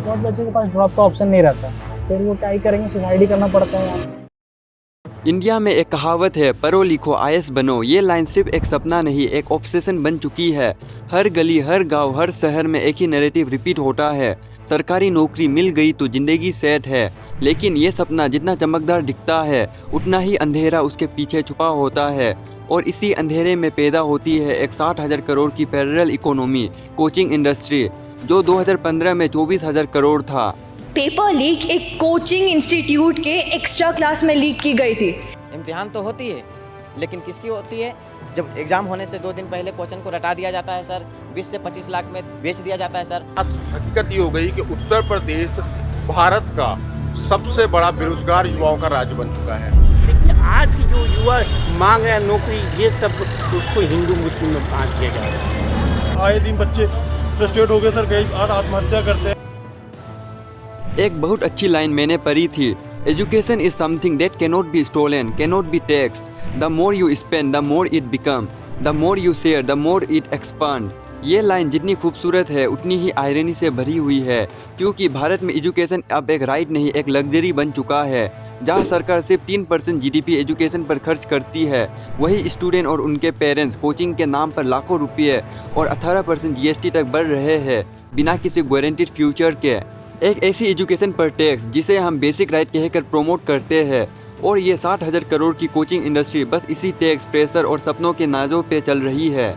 बहुत बच्चे के पास ड्रॉप का ऑप्शन नहीं रहता, फिर वो क्या ही करेंगे, सुसाइड ही करना पड़ता है यार। इंडिया में एक कहावत है, पढ़ो लिखो आईएएस बनो। ये लाइन सिर्फ एक सपना नहीं, एक ऑब्सेशन बन चुकी है। हर गली, हर गांव, हर शहर में एक ही नैरेटिव रिपीट होता है, सरकारी नौकरी मिल गई तो जिंदगी सेट है। लेकिन ये सपना जितना चमकदार दिखता है, उतना ही अंधेरा उसके पीछे छुपा होता है। और इसी अंधेरे में पैदा होती है एक 60,000 करोड़ की पैरेलल इकोनॉमी, कोचिंग इंडस्ट्री, जो 2015 में 24,000 करोड़ था। पेपर लीक एक कोचिंग इंस्टीट्यूट के एक्स्ट्रा क्लास में लीक की गई थी। इम्तिहान तो होती है, लेकिन किसकी होती है? जब एग्जाम होने से 2 दिन पहले क्वेश्चन को रटा दिया जाता है सर, 20 से 25 लाख में बेच दिया जाता है सर। आज हकीकत ये हो गई कि उत्तर प्रदेश भारत का सबसे बड़ा बेरोजगार युवाओं का राज्य बन चुका है। लेकिन आज की जो युवा मांग है नौकरी, ये तब उसको हिंदू मुस्लिम में बांट किया जा रहा है। आए दिन बच्चे फ्रस्ट्रेट हो गए सर, कई आत्महत्या करते हैं। एक बहुत अच्छी लाइन मैंने पढ़ी थी, education is something that cannot be stolen, cannot be taxed. The more you spend the more it become, the more you share the more it expand. ये लाइन जितनी खूबसूरत है उतनी ही आयरनी से भरी हुई है, क्योंकि भारत में एजुकेशन अब एक राइट नहीं, एक लग्जरी बन चुका है। जहाँ सरकार सिर्फ 3% जीडीपी एजुकेशन पर खर्च करती है, वही स्टूडेंट और उनके पेरेंट्स कोचिंग के नाम पर लाखों रुपये और 18% जीएसटी तक बढ़ रहे हैं, बिना किसी गारंटीड फ्यूचर के। एक ऐसी एजुकेशन पर टैक्स जिसे हम बेसिक राइट कहकर प्रमोट करते हैं, और ये 60,000 करोड़ की कोचिंग इंडस्ट्री बस इसी टैक्स, प्रेशर और सपनों के नाजों पे चल रही है।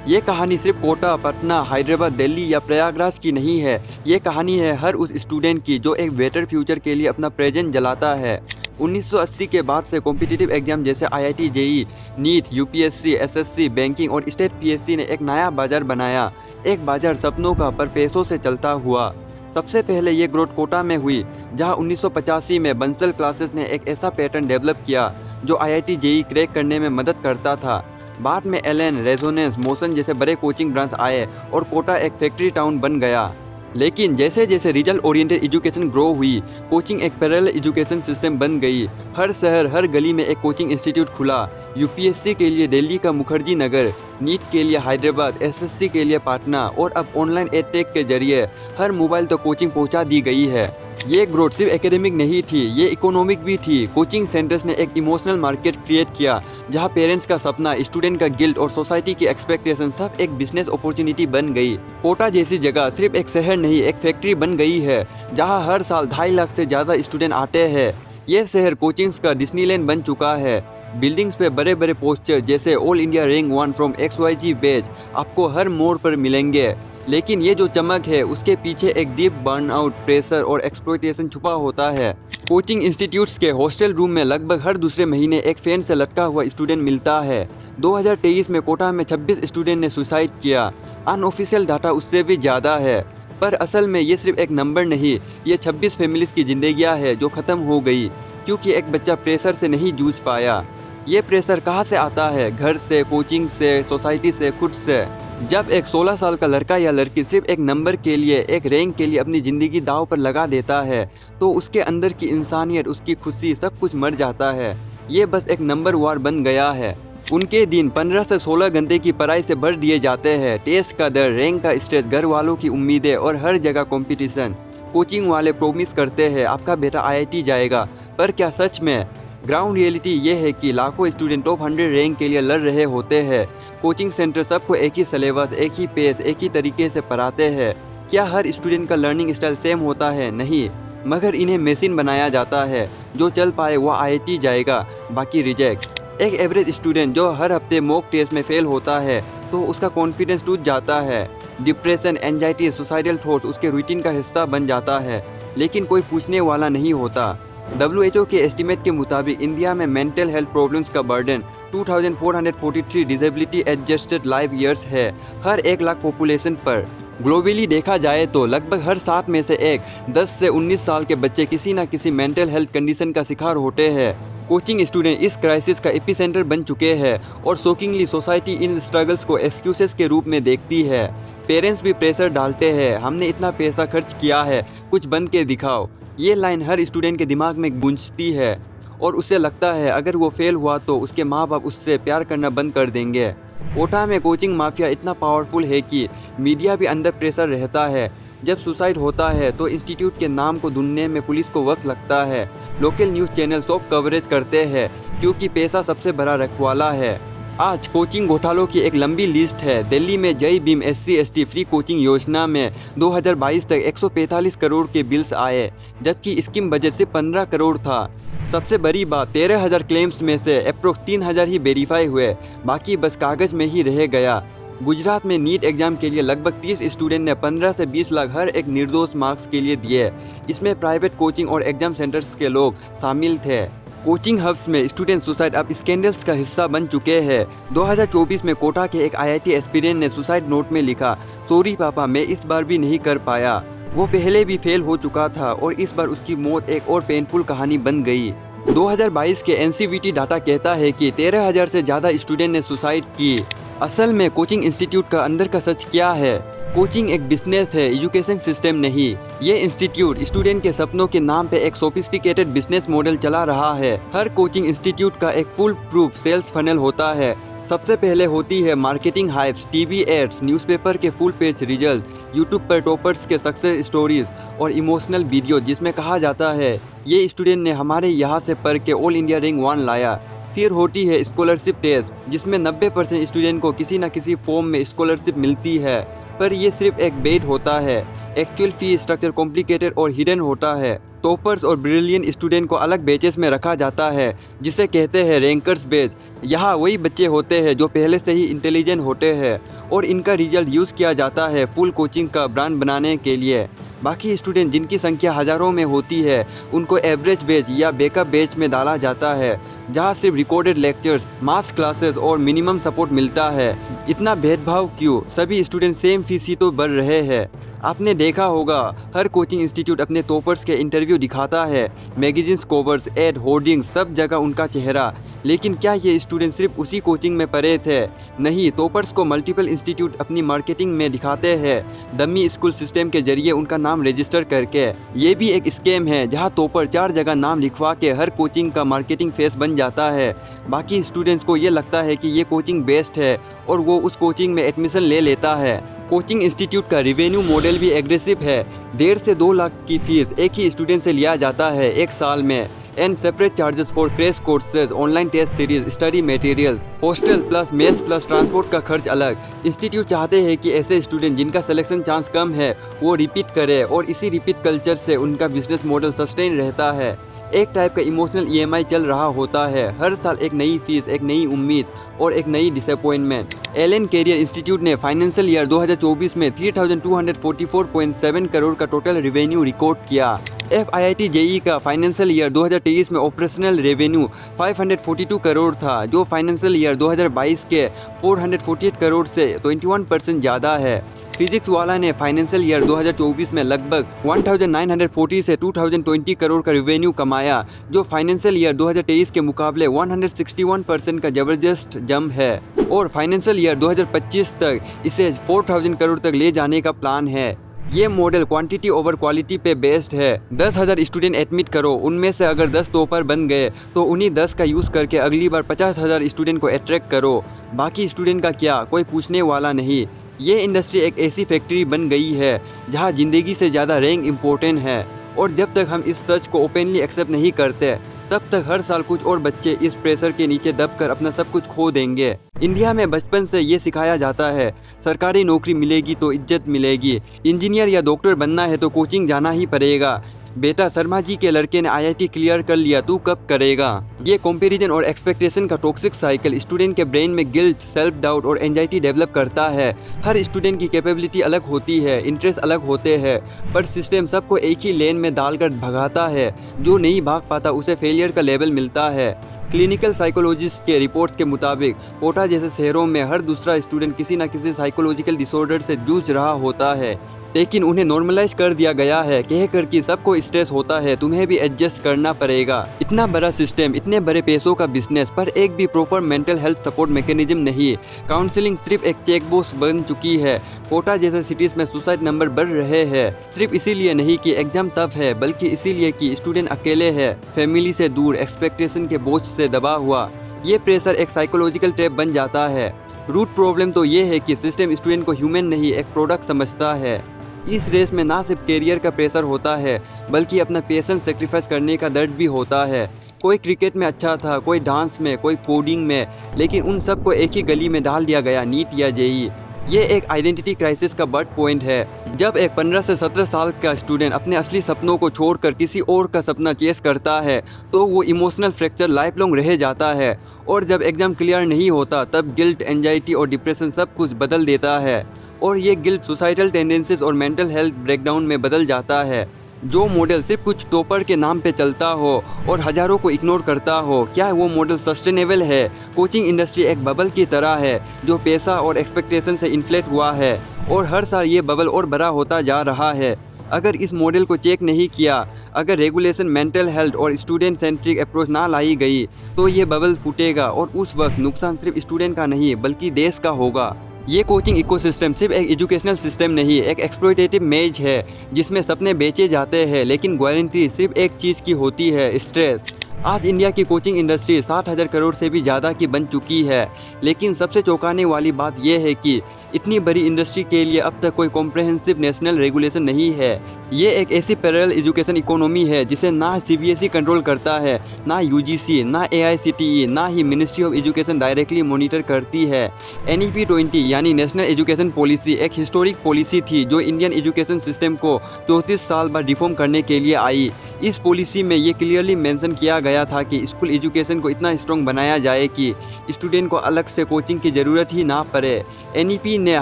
ये कहानी सिर्फ कोटा, पटना, हैदराबाद, दिल्ली या प्रयागराज की नहीं है। ये कहानी है हर उस स्टूडेंट की जो एक बेटर फ्यूचर के लिए अपना प्रेजेंट जलाता है। 1980 के बाद से कॉम्पिटिटिव एग्जाम जैसे IIT, JEE, NEET, UPSC, SSC, banking और स्टेट पीएससी ने एक नया बाजार बनाया, एक बाजार सपनों का पर पैसों से चलता हुआ। सबसे पहले ये ग्रोथ कोटा में हुई, जहां 1985 में बंसल क्लासेस ने एक ऐसा पैटर्न डेवलप किया जो आईआईटी, जेईई क्रैक करने में मदद करता था। बाद में एलन, रेजोनेंस, मोशन जैसे बड़े कोचिंग ब्रांच आए और कोटा एक फैक्ट्री टाउन बन गया। लेकिन जैसे जैसे रिजल्ट ओरिएंटेड एजुकेशन ग्रो हुई, कोचिंग एक पैरेलल एजुकेशन सिस्टम बन गई। हर शहर, हर गली में एक कोचिंग इंस्टीट्यूट खुला। यूपीएससी के लिए दिल्ली का मुखर्जी नगर, नीट के लिए हैदराबाद, एसएससी के लिए पटना, और अब ऑनलाइन एडटेक के जरिए हर मोबाइल तक कोचिंग पहुंचा दी गई है। ये ग्रोथ सिर्फ एकेडमिक नहीं थी, ये इकोनॉमिक भी थी। कोचिंग सेंटर्स ने एक इमोशनल मार्केट क्रिएट किया, जहां पेरेंट्स का सपना, स्टूडेंट का गिल्ट और सोसाइटी की एक्सपेक्टेशन सब एक बिजनेस अपॉर्चुनिटी बन गई। कोटा जैसी जगह सिर्फ एक शहर नहीं, एक फैक्ट्री बन गई है, जहां हर साल 2.5 लाख से ज़्यादा स्टूडेंट आते हैं। ये शहर कोचिंग्स का डिज्नीलैंड बन चुका है। बिल्डिंग्स पे बड़े बड़े पोस्टर जैसे all India rank 1 from XYZ batch आपको हर मोड़ पर मिलेंगे। लेकिन ये जो चमक है, उसके पीछे एक डीप बर्नआउट, प्रेशर और एक्सप्लॉयटेशन छुपा होता है। कोचिंग इंस्टीट्यूट्स के हॉस्टल रूम में लगभग हर दूसरे महीने एक फैन से लटका हुआ स्टूडेंट मिलता है। 2023 में कोटा में 26 स्टूडेंट ने सुसाइड किया। अनऑफिशियल डाटा उससे भी ज़्यादा है, पर असल में ये सिर्फ एक नंबर नहीं, ये 26 फैमिलीज की जिंदगियां है जो ख़त्म हो गई, क्योंकि एक बच्चा प्रेशर से नहीं जूझ पाया। ये प्रेशर कहाँ से आता है? घर से, कोचिंग से, सोसाइटी से, खुद से। जब एक 16 साल का लड़का या लड़की सिर्फ एक नंबर के लिए, एक रैंक के लिए अपनी ज़िंदगी दांव पर लगा देता है, तो उसके अंदर की इंसानियत, उसकी खुशी, सब कुछ मर जाता है। ये बस एक नंबर वार बन गया है। उनके दिन 15 से 16 घंटे की पढ़ाई से भर दिए जाते हैं। टेस्ट का डर, रैंक का स्ट्रेस, घर वालों की उम्मीदें और हर जगह कंपटीशन। कोचिंग वाले प्रोमिस करते हैं आपका बेटा आईआईटी जाएगा, पर क्या सच में? ग्राउंड रियलिटी ये है कि लाखों स्टूडेंट टॉप 100 रैंक के लिए लड़ रहे होते हैं। कोचिंग सेंटर सबको एक ही सिलेबस, एक ही पेस, एक ही तरीके से पढ़ाते हैं। क्या हर स्टूडेंट का लर्निंग स्टाइल सेम होता है? नहीं, मगर इन्हें मशीन बनाया जाता है। जो चल पाए वो आईआईटी जाएगा, बाकी रिजेक्ट। एक एवरेज स्टूडेंट जो हर हफ्ते मॉक टेस्ट में फेल होता है तो उसका कॉन्फिडेंस टूट जाता है। डिप्रेशन, एंजाइटी, सुसाइडल थॉट्स उसके रूटीन का हिस्सा बन जाता है, लेकिन कोई पूछने वाला नहीं होता। WHO के एस्टीमेट के मुताबिक इंडिया में मेंटल हेल्थ प्रॉब्लम्स का burden 2443 disability adjusted life years है हर 1 लाख पॉपुलेशन पर। ग्लोबली देखा जाए तो लगभग हर 7 में से एक 10 से 19 साल के बच्चे किसी न किसी मेंटल हेल्थ कंडीशन का शिकार होते हैं। कोचिंग स्टूडेंट इस क्राइसिस का एपिसेंटर बन चुके हैं, और शॉकिंगली सोसाइटी इन स्ट्रगल्स को एक्सक्यूजेस के रूप में देखती है। पेरेंट्स भी प्रेशर डालते हैं, हमने इतना पैसा खर्च किया है, कुछ बन के दिखाओ। ये लाइन हर स्टूडेंट के दिमाग में गूंजती है, और उसे लगता है अगर वो फेल हुआ तो उसके माँ बाप उससे प्यार करना बंद कर देंगे। कोटा में कोचिंग माफिया इतना पावरफुल है कि मीडिया भी अंडर प्रेशर रहता है। जब सुसाइड होता है तो इंस्टीट्यूट के नाम को ढूंढने में पुलिस को वक्त लगता है। लोकल न्यूज़ चैनल सब कवरेज करते हैं क्योंकि पैसा सबसे बड़ा रखवाला है। आज कोचिंग घोटालों की एक लंबी लिस्ट है। दिल्ली में जय भीम SC/ST फ्री कोचिंग योजना में 2022 तक 145 करोड़ के बिल्स आए, जबकि स्कीम बजट सिर्फ 15 करोड़ था। सबसे बड़ी बात 13,000 क्लेम्स में से अप्रोक्स 3,000 ही वेरीफाई हुए, बाकी बस कागज में ही रह गया। गुजरात में नीट एग्जाम के लिए लगभग 30 स्टूडेंट ने 15 से 20 लाख हर एक निर्दोष मार्क्स के लिए दिए। इसमें प्राइवेट कोचिंग और एग्जाम सेंटर्स के लोग शामिल थे। कोचिंग हब्स में स्टूडेंट सुसाइड अब स्कैंडल्स का हिस्सा बन चुके हैं। 2024 में कोटा के एक IIT एस्पिरेंट ने सुसाइड नोट में लिखा, सॉरी पापा, मैं इस बार भी नहीं कर पाया। वो पहले भी फेल हो चुका था और इस बार उसकी मौत एक और पेनफुल कहानी बन गई। 2022 के NCVT डाटा कहता है कि 13,000 से ज़्यादा स्टूडेंट ने सुसाइड की। असल में कोचिंग इंस्टीट्यूट का अंदर का सच क्या है? कोचिंग एक बिजनेस है, एजुकेशन सिस्टम नहीं। ये इंस्टीट्यूट स्टूडेंट के सपनों के नाम पे एक सोफिस्टिकेटेड बिजनेस मॉडल चला रहा है। हर कोचिंग इंस्टीट्यूट का एक फुल प्रूफ सेल्स फनल होता है। सबसे पहले होती है marketing hypes, TV ads, newspaper के फुल पेज रिजल्ट, यूट्यूब पर टॉपर्स के सक्सेस स्टोरीज और इमोशनल वीडियो जिसमें कहा जाता है ये स्टूडेंट ने हमारे यहाँ से पढ़ के ऑल इंडिया रैंक 1 लाया। फिर होती है स्कॉलरशिप टेस्ट, जिसमें 90% स्टूडेंट को किसी न किसी फॉर्म में स्कॉलरशिप मिलती है, पर ये सिर्फ एक बेट होता है। एक्चुअल फी स्ट्रक्चर कॉम्प्लिकेटेड और हिडन होता है। टॉपर्स और ब्रिलियंट स्टूडेंट को अलग बैचेस में रखा जाता है, जिसे कहते हैं रैंकर्स बैच। यहाँ वही बच्चे होते हैं जो पहले से ही इंटेलिजेंट होते हैं और इनका रिजल्ट यूज़ किया जाता है फुल कोचिंग का ब्रांड बनाने के लिए। बाकी स्टूडेंट जिनकी संख्या हज़ारों में होती है उनको एवरेज बैच या बैकअप बैच में डाला जाता है, जहाँ सिर्फ रिकॉर्डेड लेक्चर्स, मास क्लासेस और मिनिमम सपोर्ट मिलता है। इतना भेदभाव क्यों? सभी स्टूडेंट सेम फीस ही तो भर रहे हैं। आपने देखा होगा हर कोचिंग इंस्टीट्यूट अपने टॉपर्स के इंटरव्यू दिखाता है, मैगजीन्स कवर्स, एड, होर्डिंग, सब जगह उनका चेहरा। लेकिन क्या ये स्टूडेंट सिर्फ उसी कोचिंग में पढ़े थे? नहीं, टॉपर्स को मल्टीपल इंस्टीट्यूट अपनी मार्केटिंग में दिखाते हैं, डमी स्कूल सिस्टम के जरिए उनका नाम रजिस्टर करके। ये भी एक स्कैम है जहाँ टॉपर 4 जगह नाम लिखवा के हर कोचिंग का मार्केटिंग फेस बन जाता है। बाकी स्टूडेंट्स को ये लगता है कि ये कोचिंग बेस्ट है और वो उस कोचिंग में एडमिशन ले लेता है। कोचिंग इंस्टीट्यूट का रिवेन्यू मॉडल भी एग्रेसिव है। 1.5 से 2 लाख की फीस एक ही स्टूडेंट से लिया जाता है एक साल में, and separate charges for crash courses, online test series, study material, hostel plus mess plus transport का खर्च अलग। इंस्टीट्यूट चाहते हैं कि ऐसे स्टूडेंट जिनका सिलेक्शन चांस कम है वो रिपीट करें और इसी रिपीट कल्चर से उनका बिजनेस मॉडल सस्टेन रहता है। एक टाइप का इमोशनल EMI चल रहा होता है। हर साल एक नई फीस, एक नई उम्मीद और एक नई डिसअपॉइंटमेंट। एलन कैरियर इंस्टीट्यूट ने फाइनेंशियल ईयर 2024 में 3,244.7 करोड़ का टोटल रेवेन्यू रिकॉर्ड किया। FIIT JEE का फाइनेंशियल ईयर 2023 में ऑपरेशनल रेवेन्यू 542 करोड़ था, जो फाइनेंशियल ईयर 2022 के 448 करोड़ से 21% ज़्यादा है। फिजिक्स वाला ने फाइनेंशियल ईयर 2024 में लगभग 1940 से 2020 करोड़ का रेवेन्यू कमाया, जो फाइनेंशियल ईयर 2023 के मुकाबले 161% का जबरदस्त जंप है और फाइनेंशियल ईयर 2025 तक इसे 4,000 करोड़ तक ले जाने का प्लान है। ये मॉडल क्वांटिटी ओवर क्वालिटी पे बेस्ड है। 10,000 स्टूडेंट एडमिट करो, उनमें से अगर 10 टॉपर बन गए तो उन्हीं 10 का यूज़ करके अगली बार 50,000 स्टूडेंट को अट्रैक्ट करो। बाकी स्टूडेंट का क्या, कोई पूछने वाला नहीं। ये इंडस्ट्री एक ऐसी फैक्ट्री बन गई है जहाँ ज़िंदगी से ज़्यादा रैंक इम्पोर्टेंट है, और जब तक हम इस सच को ओपनली एक्सेप्ट नहीं करते तब तक हर साल कुछ और बच्चे इस प्रेशर के नीचे दबकर अपना सब कुछ खो देंगे। इंडिया में बचपन से ये सिखाया जाता है सरकारी नौकरी मिलेगी तो इज्जत मिलेगी, इंजीनियर या डॉक्टर बनना है तो कोचिंग जाना ही पड़ेगा। बेटा, शर्मा जी के लड़के ने IIT क्लियर कर लिया, तू कब करेगा? ये कंपैरिजन और एक्सपेक्टेशन का टॉक्सिक साइकिल स्टूडेंट के ब्रेन में गिल्ट, सेल्फ डाउट और एंजाइटी डेवलप करता है। हर स्टूडेंट की कैपेबिलिटी अलग होती है, इंटरेस्ट अलग होते हैं, पर सिस्टम सबको एक ही लेन में डालकर भगाता है। जो नहीं भाग पाता उसे फेलियर का लेवल मिलता है। क्लिनिकल साइकोलॉजिस्ट के रिपोर्ट्स के मुताबिक कोटा जैसे शहरों में हर दूसरा स्टूडेंट किसी न किसी साइकोलॉजिकल डिसऑर्डर से जूझ रहा होता है, लेकिन उन्हें नॉर्मलाइज कर दिया गया है, कहकर कि सबको स्ट्रेस होता है, तुम्हें भी एडजस्ट करना पड़ेगा। इतना बड़ा सिस्टम, इतने बड़े पैसों का बिजनेस, पर एक भी proper mental health support mechanism नहीं। काउंसलिंग सिर्फ एक चेकबॉक्स बन चुकी है। कोटा जैसे सिटीज़ में सुसाइड नंबर बढ़ रहे हैं, सिर्फ इसीलिए नहीं कि एग्जाम टफ है, बल्कि इसीलिए कि स्टूडेंट अकेले है, फैमिली से दूर, एक्सपेक्टेशन के बोझ से दबा हुआ। ये प्रेशर एक साइकोलॉजिकल ट्रैप बन जाता है। रूट प्रॉब्लम तो ये है कि सिस्टम स्टूडेंट को ह्यूमन नहीं एक प्रोडक्ट समझता है। इस रेस में ना सिर्फ कैरियर का प्रेशर होता है बल्कि अपना पेशेंस सेक्रीफाइस करने का दर्द भी होता है। कोई क्रिकेट में अच्छा था, कोई डांस में, कोई कोडिंग में, लेकिन उन सबको एक ही गली में डाल दिया गया, नीट या जेई। ये एक आइडेंटिटी क्राइसिस का बर्थ पॉइंट है। जब एक 15 से 17 साल का स्टूडेंट अपने असली सपनों को छोड़कर किसी और का सपना चेस करता है तो वो इमोशनल फ्रैक्चर लाइफ लॉन्ग रह जाता है। और जब एग्ज़ाम क्लियर नहीं होता तब गिल्ट, एंजाइटी और डिप्रेशन सब कुछ बदल देता है। और ये गिल्ट सोसाइटल टेंडेंसीज और मेंटल हेल्थ ब्रेकडाउन में बदल जाता है। जो मॉडल सिर्फ कुछ टॉपर के नाम पे चलता हो और हज़ारों को इग्नोर करता हो, क्या वो मॉडल सस्टेनेबल है? कोचिंग इंडस्ट्री एक बबल की तरह है जो पैसा और एक्सपेक्टेशन से इन्फ्लेट हुआ है और हर साल ये बबल और बड़ा होता जा रहा है। अगर इस मॉडल को चेक नहीं किया, अगर रेगुलेशन, मेंटल हेल्थ और स्टूडेंट सेंट्रिक अप्रोच ना लाई गई तो ये बबल फूटेगा और उस वक्त नुकसान सिर्फ स्टूडेंट का नहीं बल्कि देश का होगा। ये कोचिंग इकोसिस्टम सिर्फ एक एजुकेशनल सिस्टम नहीं, एक एक्सप्लॉयटेटिव मेज है जिसमें सपने बेचे जाते हैं लेकिन गारंटी सिर्फ एक चीज़ की होती है, स्ट्रेस। आज इंडिया की कोचिंग इंडस्ट्री 60,000 करोड़ से भी ज़्यादा की बन चुकी है, लेकिन सबसे चौंकाने वाली बात यह है कि इतनी बड़ी इंडस्ट्री के लिए अब तक कोई कॉम्प्रहेंसिव नेशनल रेगुलेशन नहीं है। ये एक ऐसी पैरेलल एजुकेशन इकोनॉमी है जिसे ना CBSE कंट्रोल करता है, ना UGC, ना AICTE, ना ही ministry of education directly monitor करती है। NEP 20 यानी नेशनल एजुकेशन पॉलिसी एक हिस्टोरिक पॉलिसी थी जो इंडियन एजुकेशन सिस्टम को 34 साल बाद रिफॉर्म करने के लिए आई। इस पॉलिसी में ये क्लियरली मेंशन किया गया था कि स्कूल एजुकेशन को इतना स्ट्रॉन्ग बनाया जाए कि स्टूडेंट को अलग से कोचिंग की ज़रूरत ही ना पड़े। NEP ने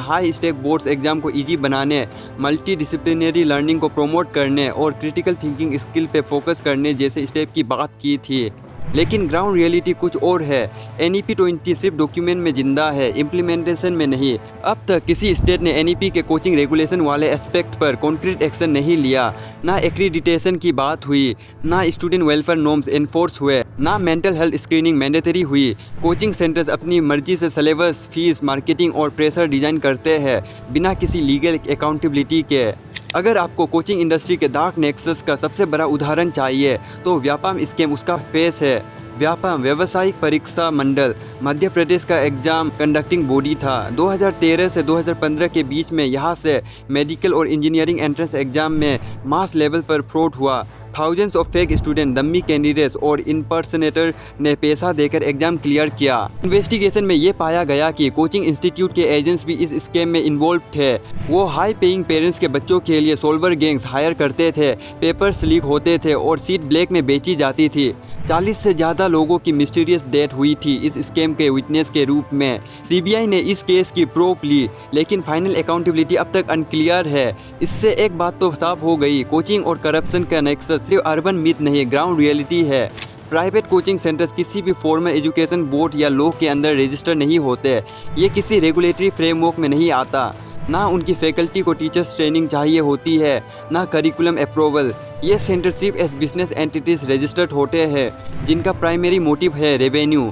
हाई स्टेक बोर्ड्स एग्ज़ाम को इजी बनाने, मल्टी डिसिप्लिनरी लर्निंग को प्रमोट करने और क्रिटिकल थिंकिंग स्किल पे फोकस करने जैसे स्टेप की बात की थी। लेकिन ग्राउंड रियलिटी कुछ और है। NEP 20 सिर्फ डॉक्यूमेंट में जिंदा है, इम्प्लीमेंटेशन में नहीं। अब तक किसी स्टेट ने NEP के कोचिंग रेगुलेशन वाले एस्पेक्ट पर कॉन्क्रीट एक्शन नहीं लिया। ना एक्रीडिटेशन की बात हुई, ना स्टूडेंट वेलफेयर नॉर्म्स एनफोर्स हुए, ना मेंटल हेल्थ स्क्रीनिंग मैंडेटरी हुई। कोचिंग सेंटर्स अपनी मर्जी से सिलेबस, फीस, मार्केटिंग और प्रेशर डिज़ाइन करते हैं बिना किसी लीगल अकाउंटेबिलिटी के। अगर आपको कोचिंग इंडस्ट्री के डार्क नेक्सस का सबसे बड़ा उदाहरण चाहिए तो व्यापम स्कैम उसका फेस है। व्यापम व्यावसायिक परीक्षा मंडल मध्य प्रदेश का एग्जाम कंडक्टिंग बॉडी था। 2013 से 2015 के बीच में यहाँ से मेडिकल और इंजीनियरिंग एंट्रेंस एग्जाम में मास लेवल पर फ्रॉड हुआ। Thousands of fake student, dummy candidates और इम्पर्सनेटर ने पैसा देकर एग्जाम क्लियर किया। इन्वेस्टिगेशन में ये पाया गया कि कोचिंग इंस्टीट्यूट के एजेंट्स भी इस स्कैम में इन्वॉल्व थे। वो हाई पेइंग पेरेंट्स के बच्चों के लिए सोल्वर गैंग्स हायर करते थे, पेपर्स लीक होते थे और सीट ब्लैक में बेची जाती थी। 40 से ज़्यादा लोगों की मिस्टीरियस डेथ हुई थी इस स्कैम के विटनेस के रूप में। CBI ने इस केस की प्रूफ ली लेकिन फाइनल अकाउंटेबिलिटी अब तक अनक्लियर है। इससे एक बात तो साफ हो गई, कोचिंग और करप्शन का नेक्सस सिर्फ अर्बन मिथ नहीं, ग्राउंड रियलिटी है। प्राइवेट कोचिंग सेंटर्स किसी भी फॉर्मल एजुकेशन बोर्ड या लॉ के अंदर रजिस्टर नहीं होते। ये किसी रेगुलेटरी फ्रेमवर्क में नहीं आता। ना उनकी फैकल्टी को टीचर्स ट्रेनिंग चाहिए होती है, ना करिकुलम अप्रूवल। ये सेंटर सिर्फ एज बिजनेस एंटिटीज रजिस्टर्ड होते हैं जिनका प्राइमरी मोटिव है रेवेन्यू।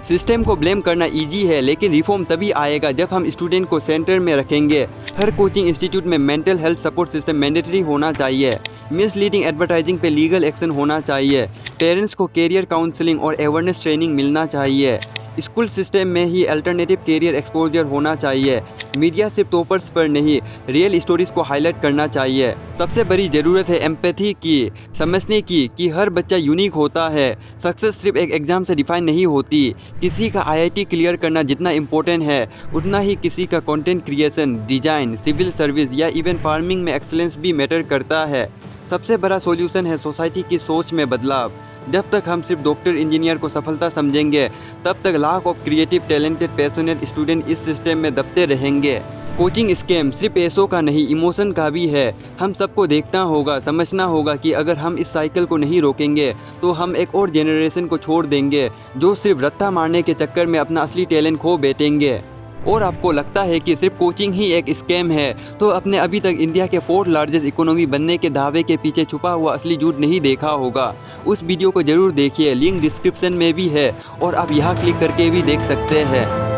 सिस्टम को ब्लेम करना इजी है लेकिन रिफॉर्म तभी आएगा जब हम स्टूडेंट को सेंटर में रखेंगे। हर कोचिंग इंस्टीट्यूट में mental health support system mandatory होना चाहिए। मिसलीडिंग एडवर्टाइजिंग पे लीगल एक्शन होना चाहिए। पेरेंट्स को कैरियर काउंसलिंग और अवेयरनेस ट्रेनिंग मिलना चाहिए। स्कूल सिस्टम में ही अल्टरनेटिव कैरियर एक्सपोजर होना चाहिए। मीडिया सिर्फ टॉपर्स पर नहीं, रियल स्टोरीज को हाईलाइट करना चाहिए। सबसे बड़ी ज़रूरत है एम्पैथी की, समझने की कि हर बच्चा यूनिक होता है। सक्सेस सिर्फ एक एग्ज़ाम से डिफाइन नहीं होती। किसी का IIT क्लियर करना जितना इम्पोर्टेंट है उतना ही किसी का content creation, design, civil service या इवन फार्मिंग में एक्सेलेंस भी मैटर करता है। सबसे बड़ा सॉल्यूशन है सोसाइटी की सोच में बदलाव। जब तक हम सिर्फ डॉक्टर, इंजीनियर को सफलता समझेंगे तब तक lakh of creative, talented, passionate student इस सिस्टम में दबते रहेंगे। कोचिंग स्कैम सिर्फ पैसों का नहीं, इमोशन का भी है। हम सबको देखना होगा, समझना होगा कि अगर हम इस साइकिल को नहीं रोकेंगे तो हम एक और जेनरेशन को छोड़ देंगे जो सिर्फ रत्ता मारने के चक्कर में अपना असली टैलेंट खो बैठेंगे। और आपको लगता है कि सिर्फ कोचिंग ही एक स्कैम है तो अपने अभी तक इंडिया के 4th लार्जेस्ट इकोनॉमी बनने के दावे के पीछे छुपा हुआ असली झूठ नहीं देखा होगा। उस वीडियो को जरूर देखिए, लिंक डिस्क्रिप्शन में भी है और आप यहाँ क्लिक करके भी देख सकते हैं।